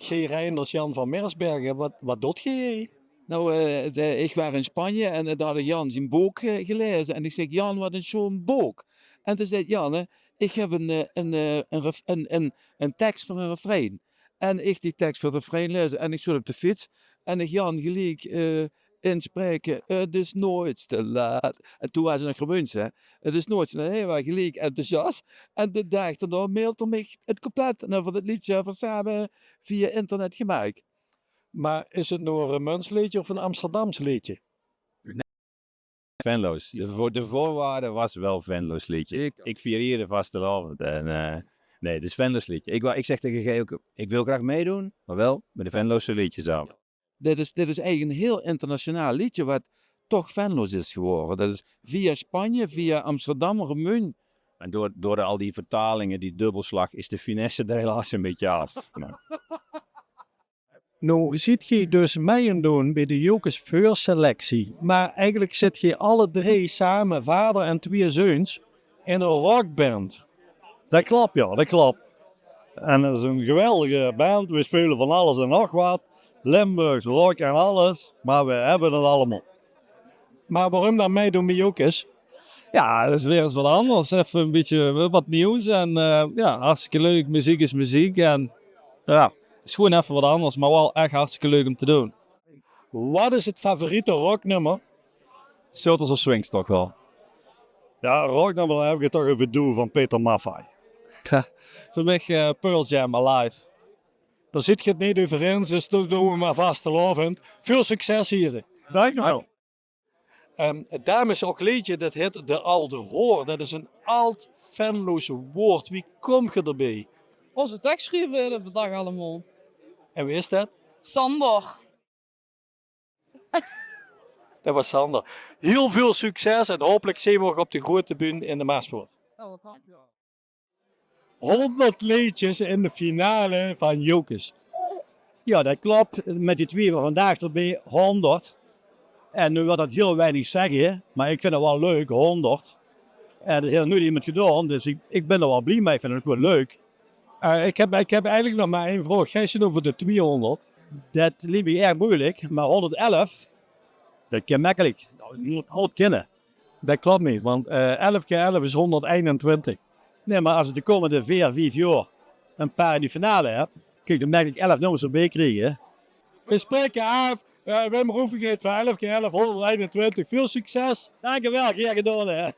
G. Reinders, Jan van Mersbergen. Wat doet je? Nou, ik was in Spanje en daar had Jan zijn boek gelezen. En ik zeg, Jan, wat is zo'n boek? En toen zei Jan, ik heb een tekst voor een refrein. En ik die tekst voor de refrein lezen. En ik zat op de fiets. En ik Jan gelijk inspreken, het is nooit te laat. En toen was ze nog gewend, hè. Het is nooit te laat. Hij was gelijk enthousiast. En de dag daarna mailde mij het compleet over het liedje van samen via internet gemaakt. Maar is het nou een Remuns liedje of een Amsterdams liedje? Venlo's. De voorwaarde was wel Venlo's liedje. Zeker. Ik vier hier de vastelavond. En nee, het is Venlo's liedje. Ik zeg tegen G ook, ik wil graag meedoen, maar wel met de Venlo'se liedjes aan. Dit is eigenlijk een heel internationaal liedje wat toch fanloos is geworden. Dat is via Spanje, via Amsterdam, Remun. En door al die vertalingen, die dubbelslag, is de finesse er helaas een beetje af. Nou, Nou zit je dus meedoen bij de Jokers voorselectie. Maar eigenlijk zit je alle drie samen, vader en twee zoons, in een rockband. Dat klopt, ja, dat klopt. En dat is een geweldige band. We spelen van alles en nog wat. Limburgs, rock en alles. Maar we hebben het allemaal. Maar waarom dan meedoen bij Jokers? Ja, dat is weer eens wat anders. Even een beetje wat nieuws. En ja, hartstikke leuk. Muziek is muziek. En ja, het is gewoon even wat anders. Maar wel echt hartstikke leuk om te doen. Wat is het favoriete rocknummer? Sultans of Swings toch wel. Ja, rock, dan heb ik toch even doen van Peter Maffay. Voor mij Pearl Jam Alive. Daar zit je het niet over eens, dus dat doen we maar vastelavond. Veel succes hier. Dankjewel. Het dames ook liedje, dat heet De Alde Hoor. Dat is een oud, fanloze woord. Wie kom je erbij? Onze tekstschrijver op de dag allemaal. En wie is dat? Sander. Dat was Sander. Heel veel succes en hopelijk zien we nog op de grote bühne in de Maaspoort. 100 liedjes in de finale van Jokers. Ja, dat klopt. Met die twee van vandaag erbij 100. En nu wil dat heel weinig zeggen, maar ik vind het wel leuk, 100. En dat heeft nu iemand gedaan, dus ik ben er wel blij mee. Ik vind het gewoon leuk. Ik heb eigenlijk nog maar één vraag. Gij zit over de 200. Dat liep me erg moeilijk, maar 111, dat kan makkelijk. Nou, oud kennen. Dat klopt niet, want 11 keer 11 is 121. Nee, maar als ik de komende 4, 5 jaar een paar in de finale heb, kijk, dan merk ik 11 nummers erbij krijgen. We spreken af. Wim Roefigeet van 11 keer 11, 121. Veel succes! Dankjewel, graag gedaan hè.